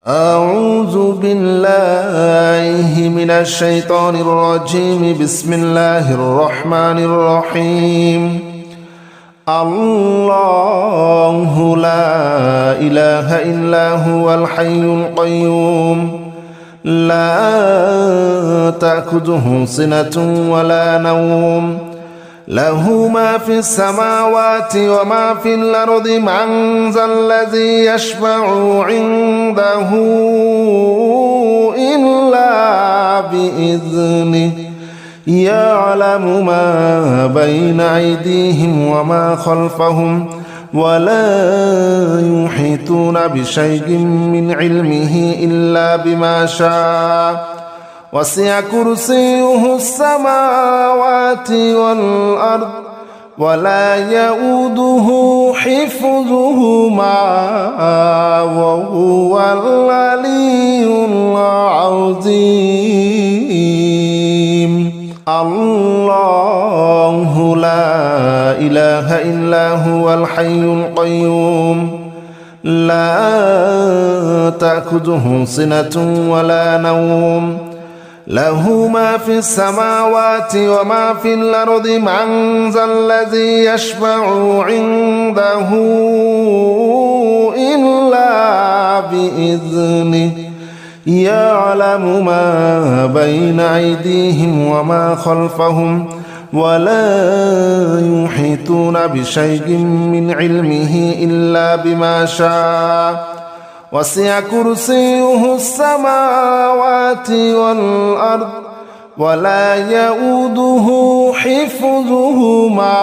أعوذ بالله من الشيطان الرجيم. بسم الله الرحمن الرحيم. الله لا إله إلا هو الحي القيوم لا تأخذه سنة ولا نوم له ما في السماوات وما في الأرض من ذا الذي يشفع عنده إلا بإذنه يعلم ما بين أيديهم وما خلفهم ولا يحيطون بشيء من علمه إلا بما شاء وسع كرسيه السماوات والأرض ولا يؤوده حفظهما وهو العلي العظيم. الله لا إله إلا هو الحي القيوم لا تأخذه سنة ولا نوم له ما في السماوات وما في الأرض من ذا الذي يشفع عنده إلا بإذنه يعلم ما بين أيديهم وما خلفهم ولا يحيطون بشيء من علمه إلا بما شاء وسع كرسيه السماوات والأرض ولا يؤوده حفظهما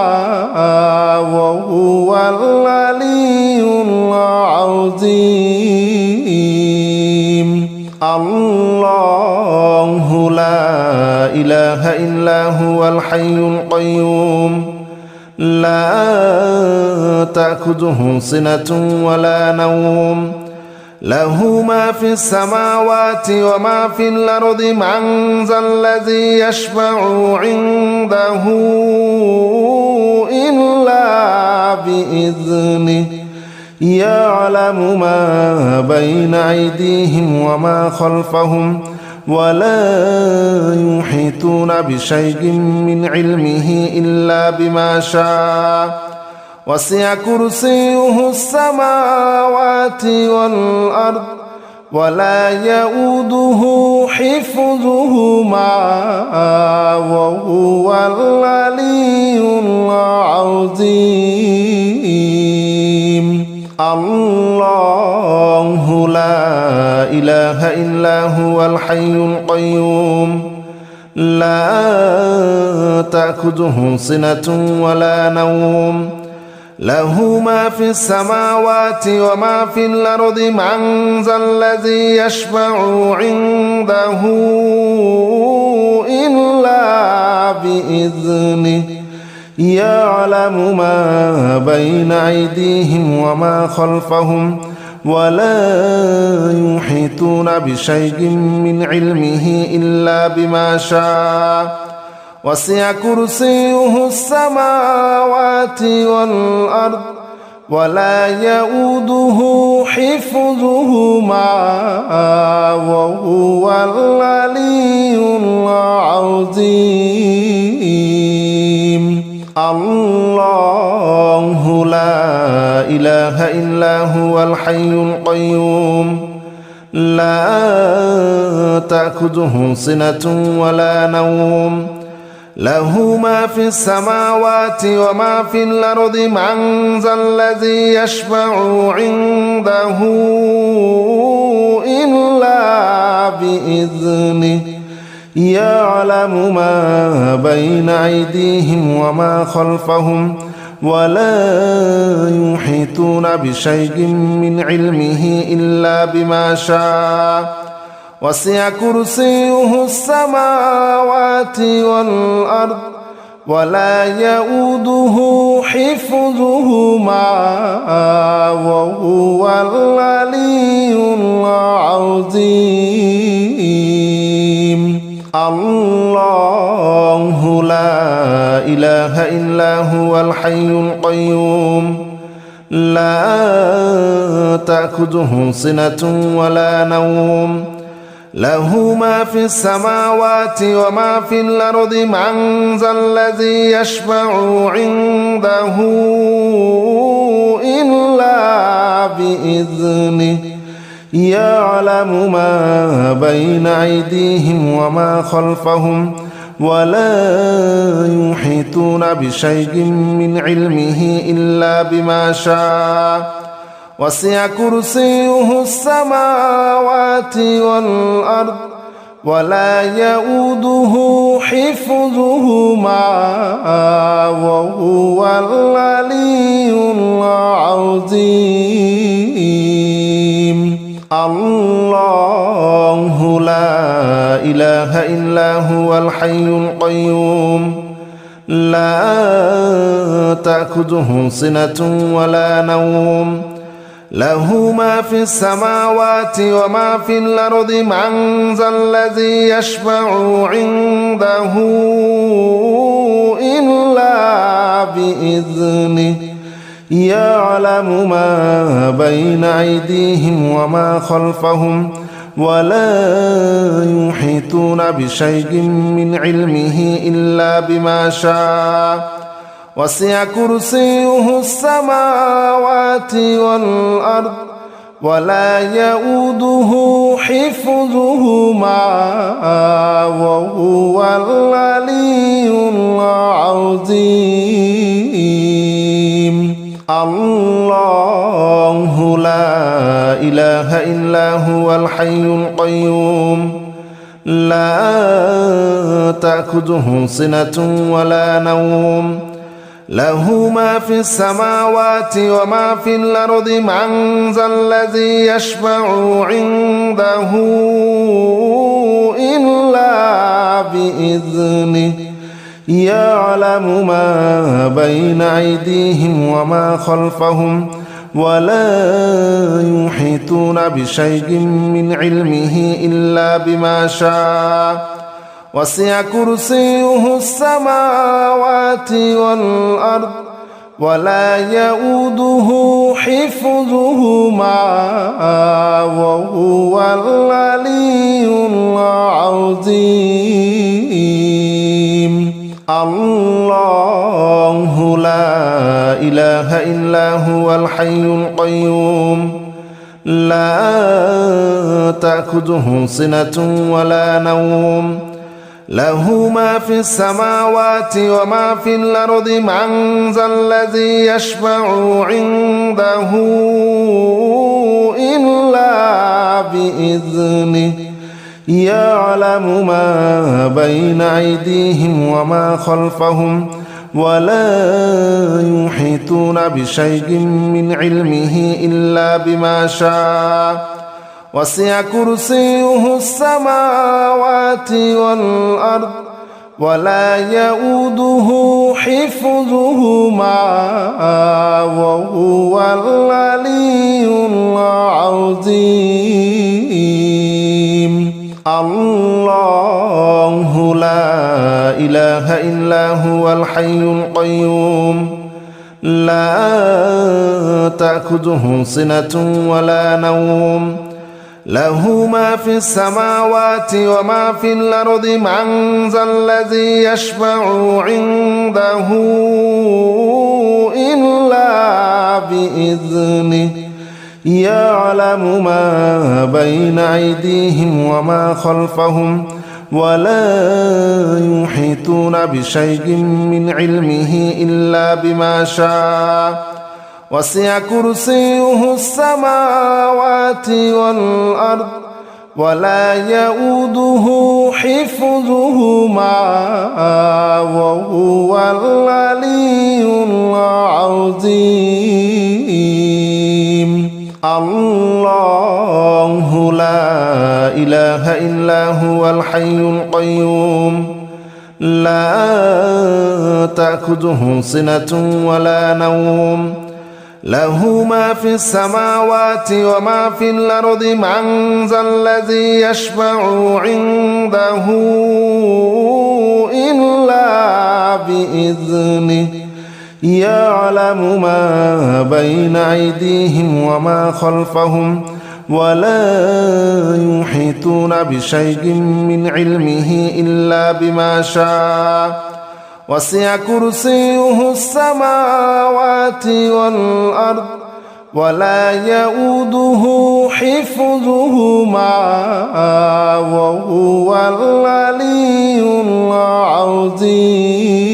وهو العلي العظيم. الله لا إله إلا هو الحي القيوم لا تأخذه سنة ولا نوم له ما في السماوات وما في الأرض من ذا الذي يشفع عنده إلا بإذنه يعلم ما بين أيديهم وما خلفهم ولا يحيطون بشيء من علمه إلا بما شاء وسع كرسيه السماوات والأرض ولا يؤوده حفظهما وهو العلي العظيم. الله لا إله إلا هو الحي القيوم لا تأخذه سنة ولا نوم له ما في السماوات وما في الأرض من ذا الذي يشفع عنده إلا بإذنه يعلم ما بين أيديهم وما خلفهم ولا يحيطون بشيء من علمه إلا بما شاء وسع كرسيه السماوات والأرض ولا يؤوده حفظهما وهو العلي العظيم. الله لا إله إلا هو الحي القيوم لا تأخذه سنة ولا نوم له ما في السماوات وما في الأرض من ذا الذي يشفع عنده إلا بإذنه يعلم ما بين أيديهم وما خلفهم ولا يحيطون بشيء من علمه إلا بما شاء وسع كرسيه السماوات والأرض ولا يؤوده حفظهما وهو العلي العظيم. الله لا إله إلا هو الحي القيوم لا تأخذه سنة ولا نوم له ما في السماوات وما في الأرض من ذا الذي يشفع عنده إلا بإذنه يعلم ما بين أيديهم وما خلفهم ولا يحيطون بشيء من علمه إلا بما شاء وسع كرسيه السماوات والأرض ولا يؤوده حفظهما وهو العلي العظيم الله لا إله إلا هو الحي القيوم لا تأخذه سنة ولا نوم له ما في السماوات وما في الأرض من ذا الذي يشفع عنده إلا بإذنه يعلم ما بين أيديهم وما خلفهم ولا يحيطون بشيء من علمه إلا بما شاء وسع كرسيه السماوات والأرض ولا يؤوده حفظهما وهو العلي العظيم الله لا إله إلا هو الحي القيوم لا تأخذه سنة ولا نوم له ما في السماوات وما في الأرض من ذا الذي يشفع عنده إلا بإذنه يعلم ما بين أيديهم وما خلفهم ولا يحيطون بشيء من علمه إلا بما شاء وسع كرسيه السماوات والأرض ولا يؤوده حفظهما وهو العلي العظيم الله لا إله إلا هو الحي القيوم لا تأخذه سنة ولا نوم له ما في السماوات وما في الأرض من ذا الذي يشفع عنده إلا بإذنه يعلم ما بين أيديهم وما خلفهم ولا يحيطون بشيء من علمه إلا بما شاء وسع كرسيه السماوات والأرض ولا يؤوده حفظهما وهو العلي العظيم الله لا إله إلا هو الحي القيوم لا تأخذه سنة ولا نوم له ما في السماوات وما في الأرض من ذا الذي يشفع عنده إلا بإذنه يعلم ما بين أيديهم وما خلفهم ولا يحيطون بشيء من علمه إلا بما شاء وسع كرسيه السماوات والأرض ولا يؤوده حفظهما وهو العلي العظيم الله لا إله إلا هو الحي القيوم لا تأخذه سنة ولا نوم له ما في السماوات وما في الأرض من ذا الذي يشفع عنده إلا بإذنه يعلم ما بين أيديهم وما خلفهم ولا يحيطون بشيء من علمه إلا بما شاء وسع كرسيه السماوات والأرض ولا يؤوده حفظهما وهو العلي العظيم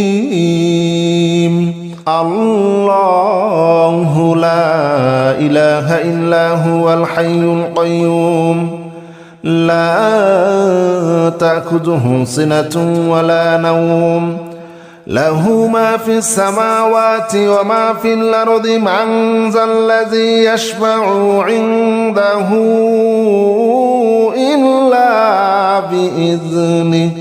الله لا إله إلا هو الحي القيوم لا تأخذه سنة ولا نوم له ما في السماوات وما في الأرض من ذا الذي يشفع عنده إلا بإذنه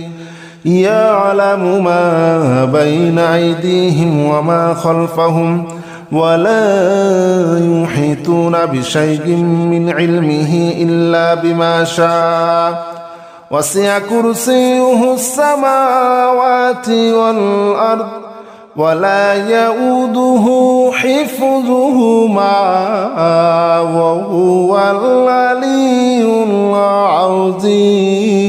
يعلم ما بين أيديهم وما خلفهم ولا يحيطون بشيء من علمه إلا بما شاء وسع كرسيه السماوات والأرض ولا يؤوده حفظهما وهو العلي العظيم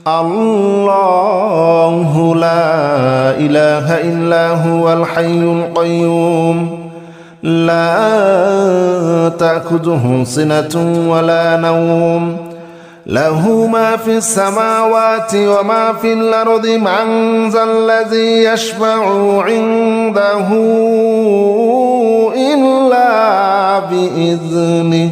الله لا إله إلا هو الحي القيوم لا تأخذه سنة ولا نوم له ما في السماوات وما في الأرض من ذا الذي يشفع عنده إلا بإذنه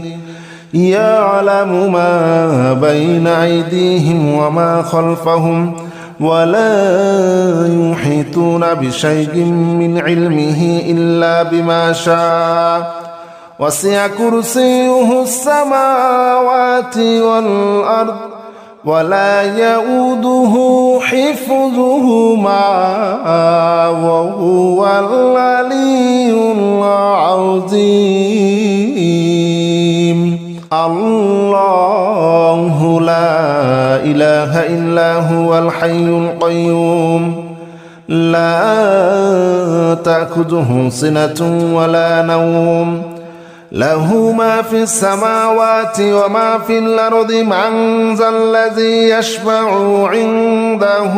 يعلم ما بين أيديهم وما خلفهم ولا يحيطون بشيء من علمه إلا بما شاء وسع كرسيه السماوات والأرض ولا يؤوده حفظهما وهو العلي العظيم الله لا إله إلا هو الحي القيوم لا تأخذه سنة ولا نوم له ما في السماوات وما في الأرض من ذا الذي يشفع عنده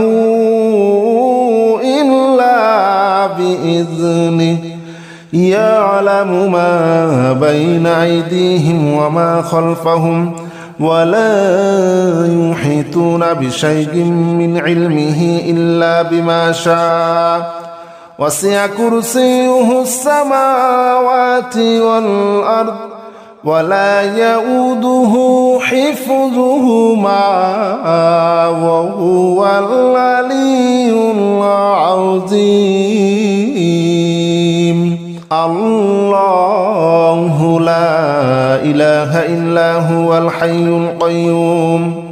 إلا بإذنه يعلم ما بين أيديهم وما خلفهم ولا يحيطون بشيء من علمه إلا بما شاء وسع كرسيه السماوات والأرض ولا يؤوده حفظهما وهو العلي العظيم الله لا إله إلا هو الحي القيوم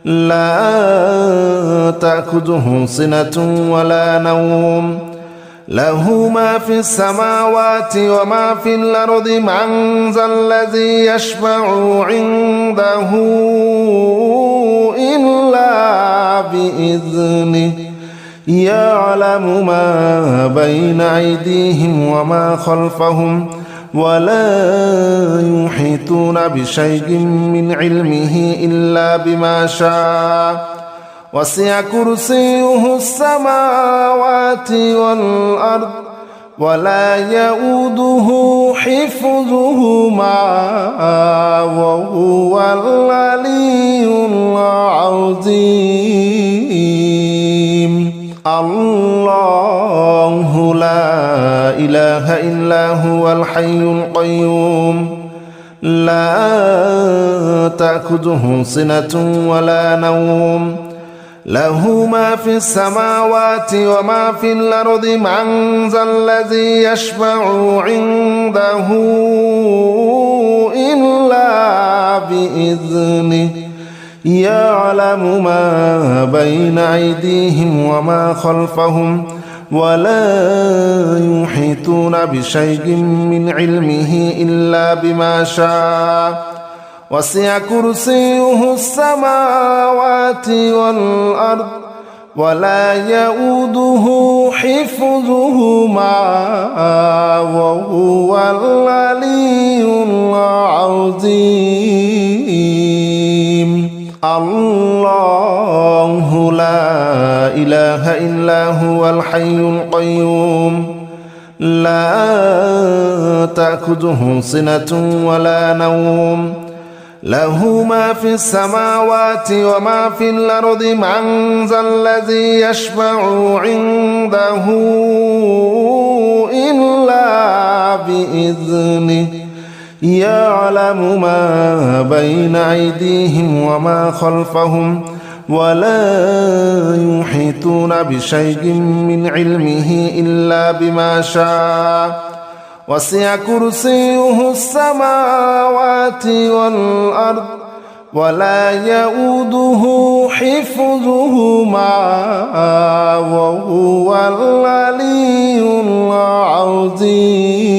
لا تأخذه سنة ولا نوم له ما في السماوات وما في الأرض من ذا الذي يشفع عنده إلا بإذنه يعلم ما بين أيديهم وما خلفهم ولا يحيطون بشيء من علمه إلا بما شاء وسع كرسيه السماوات والأرض ولا يؤوده حفظهما وهو العلي العظيم الله لا إله إلا هو الحي القيوم لا تأخذه سنة ولا نوم له ما في السماوات وما في الأرض من ذا الذي يشفع عنده إلا بإذنه يعلم ما بين أيديهم وما خلفهم ولا يحيطون بشيء من علمه إلا بما شاء وسع كرسيه السماوات والأرض ولا يؤوده حفظهما وهو العلي العظيم الله لا إله إلا هو الحي القيوم لا تأخذه سنة ولا نوم له ما في السماوات وما في الأرض من ذا الذي يشفع عنده إلا بإذنه يعلم ما بين أيديهم وما خلفهم ولا يحيطون بشيء من علمه إلا بما شاء وسع كرسيه السماوات والأرض ولا يؤوده حفظهما وهو العلي العظيم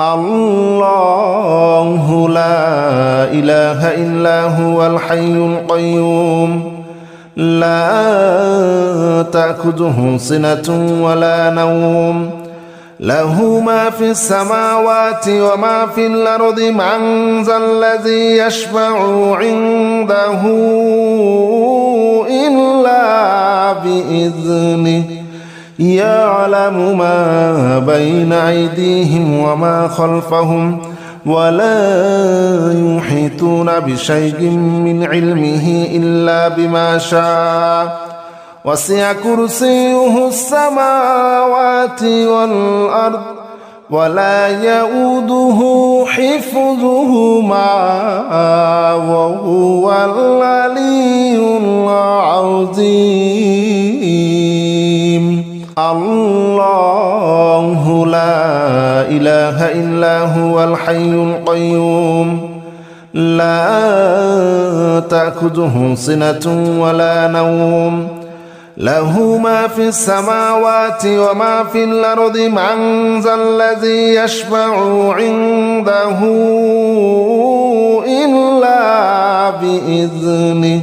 الله لا إله إلا هو الحي القيوم لا تأخذه سنة ولا نوم له ما في السماوات وما في الأرض من ذا الذي يشفع عنده إلا بإذنه يعلم ما بين أيديهم وما خلفهم ولا يحيطون بشيء من علمه إلا بما شاء وسع كرسيه السماوات والأرض ولا يؤوده حفظهما وهو العلي العظيم الله لا إله إلا هو الحي القيوم لا تأخذه سنة ولا نوم له ما في السماوات وما في الأرض من ذا الذي يشفع عنده إلا بإذنه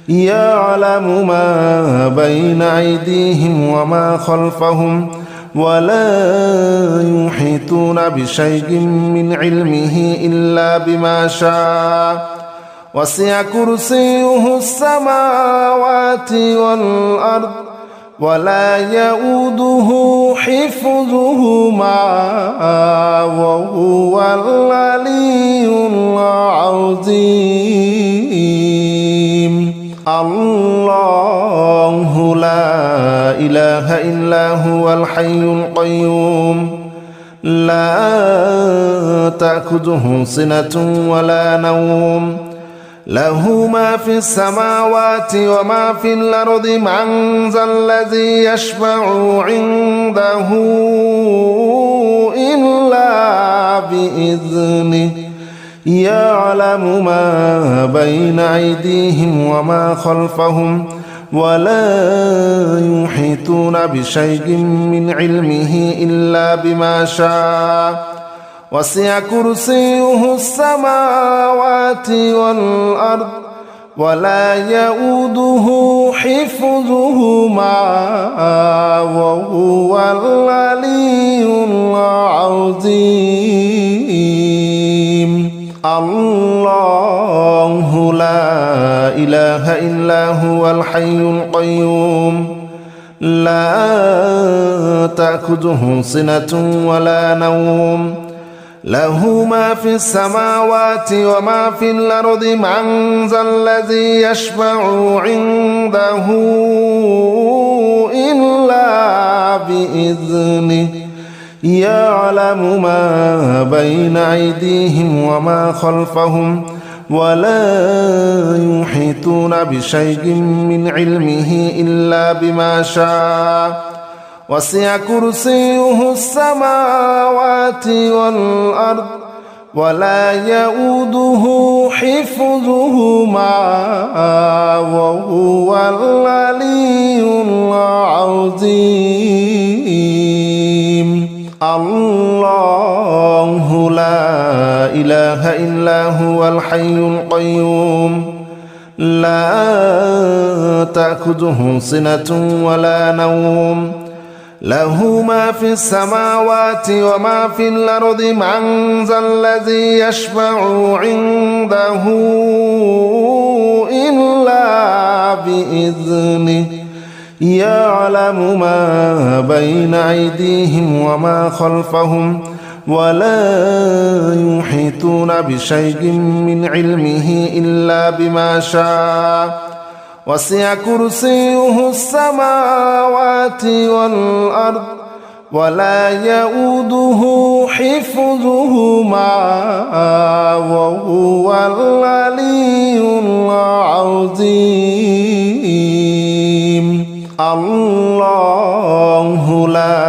يعلم ما بين أيديهم وما خلفهم ولا يحيطون بشيء من علمه إلا بما شاء وسع كرسيه السماوات والأرض ولا يؤوده حفظهما وهو العلي العظيم الله لا إله إلا هو الحي القيوم لا تأخذه سنة ولا نوم له ما في السماوات وما في الأرض من ذا الذي يشفع عنده إلا بإذنه يعلم ما بين أيديهم وما خلفهم ولا يحيطون بشيء من علمه إلا بما شاء وسع كرسيه السماوات والأرض ولا يؤوده حفظهما وهو العلي العظيم الله لا إله إلا هو الحي القيوم لا تأخذه سنة ولا نوم له ما في السماوات وما في الأرض من ذا الذي يشفع عنده إلا بإذنه يعلم ما بين أيديهم وما خلفهم ولا يحيطون بشيء من علمه إلا بما شاء وسع كرسيه السماوات والأرض ولا يؤوده حفظهما وهو العلي العظيم الله لا إله إلا هو الحي القيوم لا تأخذه سنة ولا نوم له ما في السماوات وما في الأرض من ذا الذي يشفع عنده إلا بإذنه يعلم ما بين أيديهم وما خلفهم ولا يحيطون بشيء من علمه إلا بما شاء وسع كرسيه السماوات والأرض ولا يؤوده حفظهما وهو العلي العظيم الله لا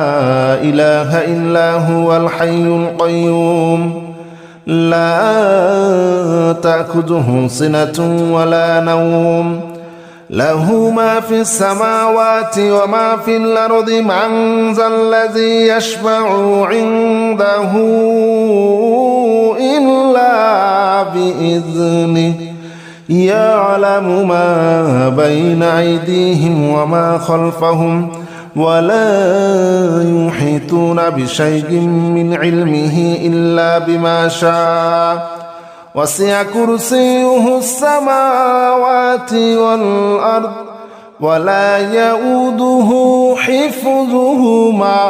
إله إلا هو الحي القيوم لا تأخذه سنة ولا نوم له ما في السماوات وما في الأرض من ذا الذي يشفع عنده إلا بإذنه يعلم ما بين أيديهم وما خلفهم ولا يحيطون بشيء من علمه إلا بما شاء وسع كرسيه السماوات والأرض ولا يؤوده حفظهما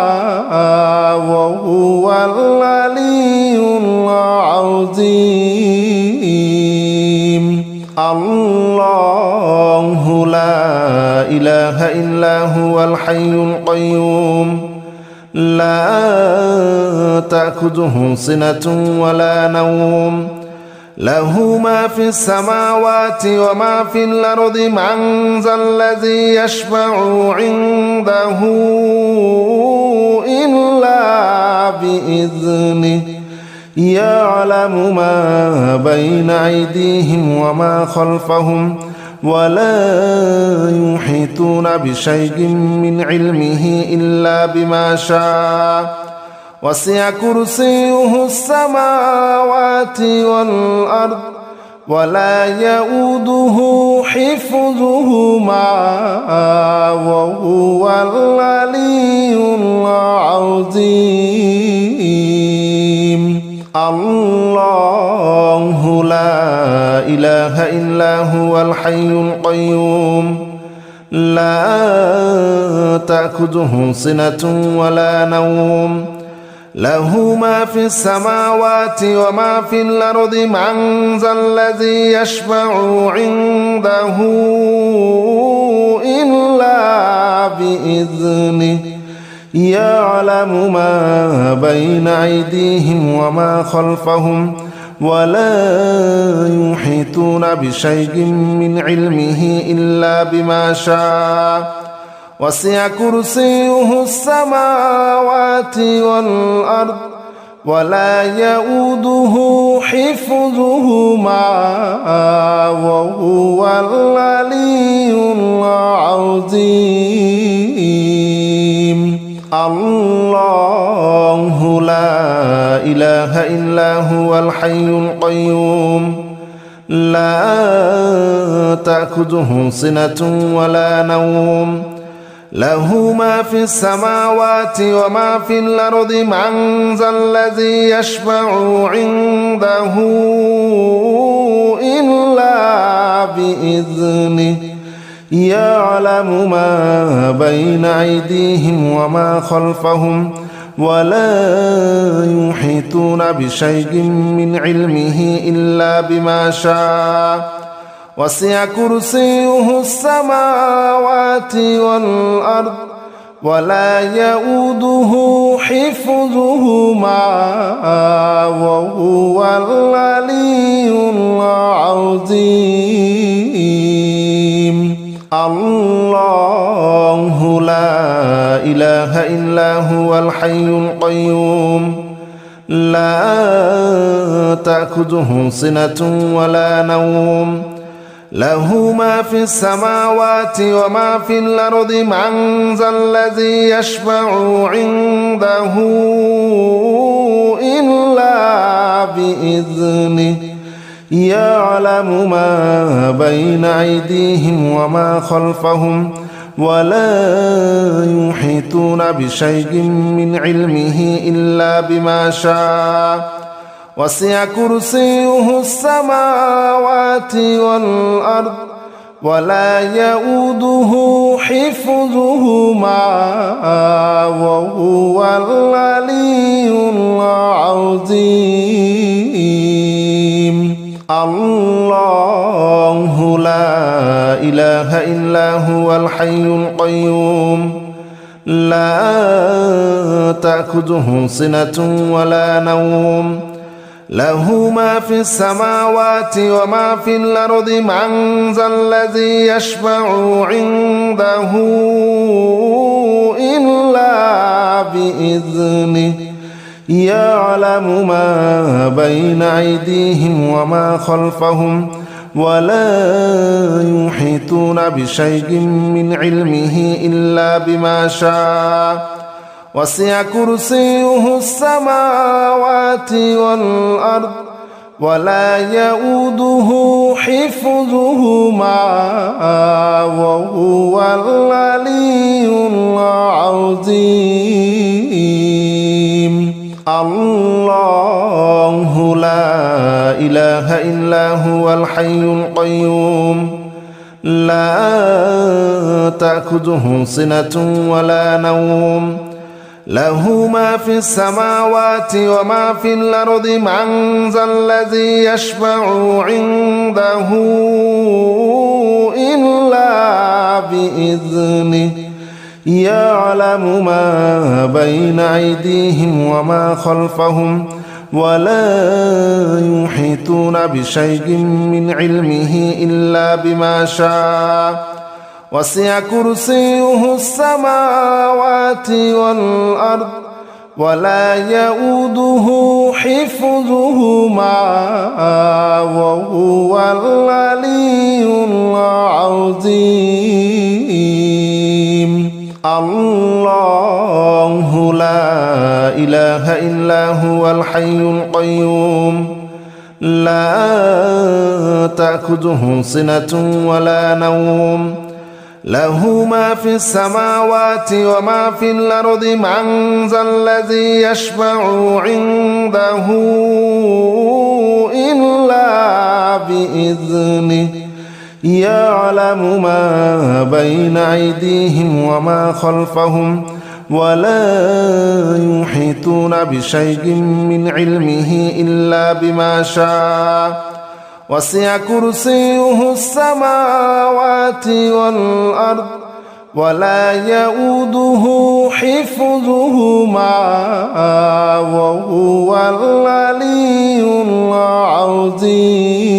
وهو العلي العظيم الله لا إله إلا هو الحي القيوم لا تأخذه سنة ولا نوم له ما في السماوات وما في الأرض من ذا الذي يشفع عنده إلا بإذنه يعلم ما بين أيديهم وما خلفهم ولا يحيطون بشيء من علمه إلا بما شاء وسع كرسيه السماوات والأرض ولا يؤوده حفظهما وهو العلي العظيم الله لا إله إلا هو الحي القيوم لا تأخذه سنة ولا نوم له ما في السماوات وما في الأرض من ذا الذي يشفع عنده إلا بإذنه يعلم ما بين أيديهم وما خلفهم ولا يحيطون بشيء من علمه إلا بما شاء وسع كرسيه السماوات والأرض ولا يؤوده حفظهما وهو العلي العظيم الله لا إله إلا هو الحي القيوم لا تأخذه سنة ولا نوم له ما في السماوات وما في الأرض من ذا الذي يشفع عنده إلا بإذنه يعلم ما بين أيديهم وما خلفهم ولا يحيطون بشيء من علمه إلا بما شاء وسع كرسيه السماوات والأرض ولا يؤوده حفظهما وهو العلي العظيم الله لا إله إلا هو الحي القيوم لا تأخذه سنة ولا نوم له ما في السماوات وما في الأرض من ذا الذي يشفع عنده إلا بإذنه يعلم ما بين أيديهم وما خلفهم ولا يحيطون بشيء من علمه إلا بما شاء وسع كرسيه السماوات والأرض ولا يؤوده حفظهما وهو العلي العظيم الله لا إله إلا هو الحي القيوم لا تأخذه سنة ولا نوم له ما في السماوات وما في الأرض من ذا الذي يشفع عنده إلا بإذنه يعلم ما بين أيديهم وما خلفهم ولا يحيطون بشيء من علمه إلا بما شاء وسع كرسيه السماوات والأرض ولا يؤوده حفظهما وهو العلي العظيم الله لا إله إلا هو الحي القيوم لا تأخذه سنة ولا نوم له ما في السماوات وما في الأرض من ذا الذي يشفع عنده إلا بإذنه يعلم ما بين أيديهم وما خلفهم ولا يحيطون بشيء من علمه إلا بما شاء وسع كرسيه السماوات والأرض ولا يؤوده حفظهما وهو العلي العظيم الله لا إله إلا هو الحي القيوم لا تأخذه سنة ولا نوم له ما في السماوات وما في الأرض من ذا الذي يشفع عنده إلا بإذنه يعلم ما بين أيديهم وما خلفهم ولا يحيطون بشيء من علمه إلا بما شاء وسع كرسيه السماوات والأرض ولا يؤوده حفظهما وهو العلي العظيم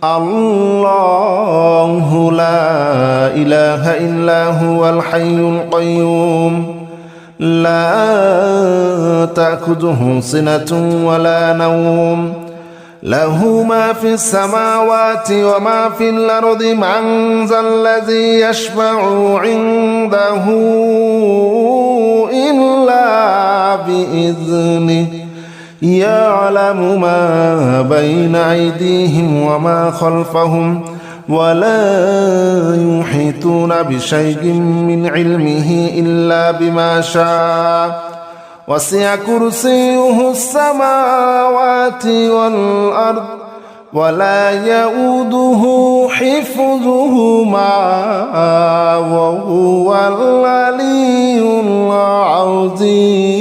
الله لا إله إلا هو الحي القيوم لا تأخذه سنة ولا نوم له ما في السماوات وما في الأرض من ذا الذي يشفع عنده إلا بإذنه يعلم ما بين أيديهم وما خلفهم ولا يحيطون بشيء من علمه إلا بما شاء وسع كرسيه السماوات والأرض ولا يؤوده حفظهما وهو العلي العظيم